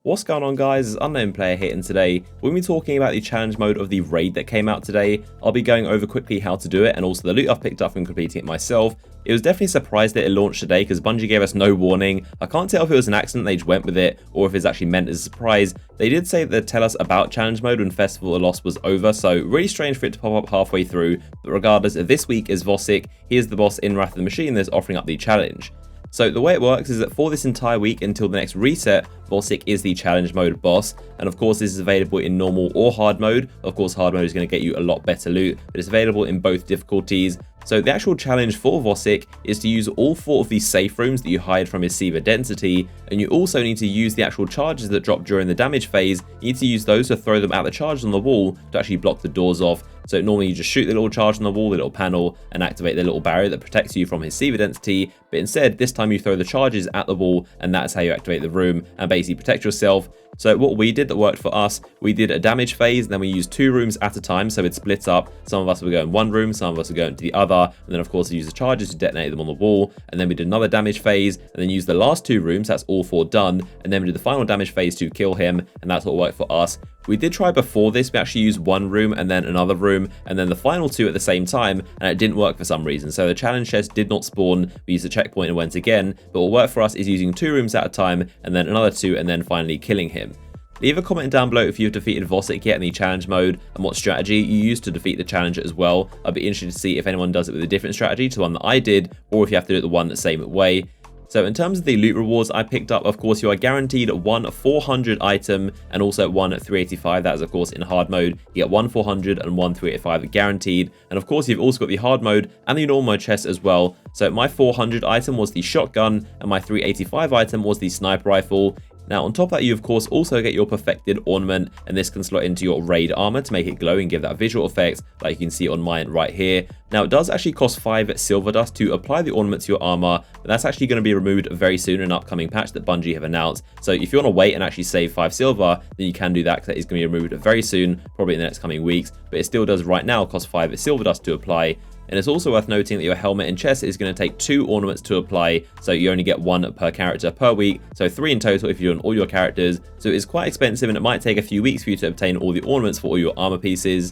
What's going on, guys? It's Unknown Player here, and today we'll be talking about the challenge mode of the raid that came out today. I'll be going over quickly how to do it and also the loot I've picked up from completing it myself. It was definitely a surprise that it launched today because Bungie gave us no warning. I can't tell if it was an accident they just went with it or if it's actually meant as a surprise. They did say that they'd tell us about challenge mode when Festival of Lost was over, so really strange for it to pop up halfway through. But regardless, this week is Vosik. He is the boss in Wrath of the Machine that's offering up the challenge. So the way it works is that for this entire week until the next reset, Vosik is the challenge mode boss, and of course this is available in normal or hard mode. Of course hard mode is going to get you a lot better loot, but it's available in both difficulties. So the actual challenge for Vosik is to use all 4 of these safe rooms that you hide from his Seaver density, and you also need to use the actual charges that drop during the damage phase. You need to use those to throw them at the charges on the wall to actually block the doors off. So normally you just shoot the little charge on the wall, the little panel, and activate the little barrier that protects you from his Seaver density, but instead this time you throw the charges at the wall, and that's how you activate the room and basically protect yourself. So what we did that worked for us, we did a damage phase, and then we used 2 rooms at a time, so it splits up. Some of us would go in one room, some of us would go into the other, and then of course we use the charges to detonate them on the wall, and then we did another damage phase, and then use the last 2 rooms, that's all 4 done, and then we did the final damage phase to kill him, and that's what worked for us. We did try before this, we actually used 1 room and then another room, and then the final 2 at the same time, and it didn't work for some reason. So the challenge chest did not spawn, we used the checkpoint and went again, but what worked for us is using 2 rooms at a time, and then another 2, and then finally killing him. Leave a comment down below if you've defeated Vosik yet in the challenge mode and what strategy you used to defeat the challenge as well. I'd be interested to see if anyone does it with a different strategy to the one that I did, or if you have to do it the one the same way. So in terms of the loot rewards I picked up, of course you are guaranteed 1 400 item and also 1 385. That is of course in hard mode. You get 1 400 and 1 385 guaranteed. And of course you've also got the hard mode and the normal mode chest as well. So my 400 item was the shotgun and my 385 item was the sniper rifle. Now on top of that, you of course also get your perfected ornament, and this can slot into your raid armor to make it glow and give that visual effect like you can see on mine right here. Now it does actually cost 5 silver dust to apply the ornament to your armor, but that's actually going to be removed very soon in an upcoming patch that Bungie have announced. So if you want to wait and actually save 5 silver, then you can do that because that is going to be removed very soon, probably in the next coming weeks, but it still does right now cost 5 silver dust to apply. And it's also worth noting that your helmet and chest is going to take 2 ornaments to apply, so you only get 1 per character per week, so 3 in total if you're doing all your characters. So it's quite expensive and it might take a few weeks for you to obtain all the ornaments for all your armor pieces.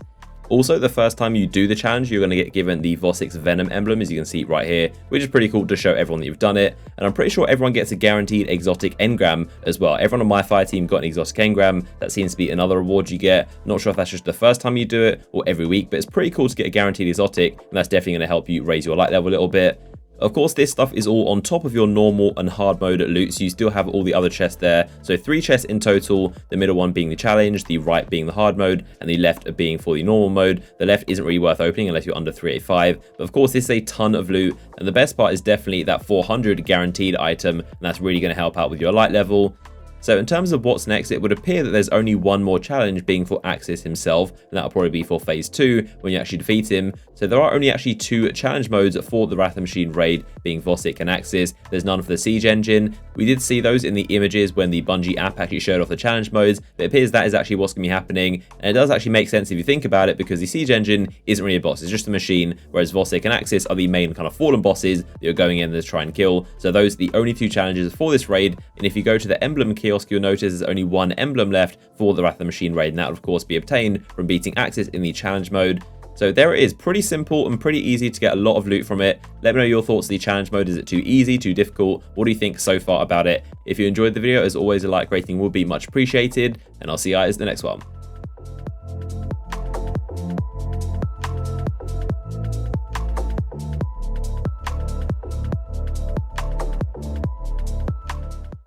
Also, the first time you do the challenge, you're going to get given the Vosik's Venom emblem, as you can see right here, which is pretty cool to show everyone that you've done it. And I'm pretty sure everyone gets a guaranteed exotic engram as well. Everyone on my fire team got an exotic engram. That seems to be another reward you get. Not sure if that's just the first time you do it or every week, but it's pretty cool to get a guaranteed exotic, and that's definitely going to help you raise your light level a little bit. Of course, this stuff is all on top of your normal and hard mode loot, so you still have all the other chests there. So 3 chests in total, the middle one being the challenge, the right being the hard mode, and the left being for the normal mode. The left isn't really worth opening unless you're under 385, but of course this is a ton of loot, and the best part is definitely that 400 guaranteed item, and that's really going to help out with your light level. So in terms of what's next, it would appear that there's only 1 more challenge being for Axis himself, and that'll probably be for phase 2 when you actually defeat him. So there are only actually 2 challenge modes for the Wrath of the Machine raid, being Vosik and Axis. There's none for the Siege Engine. We did see those in the images when the Bungie app actually showed off the challenge modes, but it appears that is actually what's going to be happening, and it does actually make sense if you think about it, because the Siege Engine isn't really a boss, it's just a machine, whereas Vosik and Axis are the main kind of fallen bosses that you're going in to try and kill. So those are the only 2 challenges for this raid, and if you go to the emblem kiosk, you'll notice there's only 1 emblem left for the Wrath of the Machine raid, and that would of course be obtained from beating Axis in the challenge mode. So there it is, pretty simple and pretty easy to get a lot of loot from it. Let me know your thoughts on the challenge mode. Is it too easy, too difficult? What do you think so far about it? If you enjoyed the video, as always, a like rating would be much appreciated, and I'll see you guys in the next one.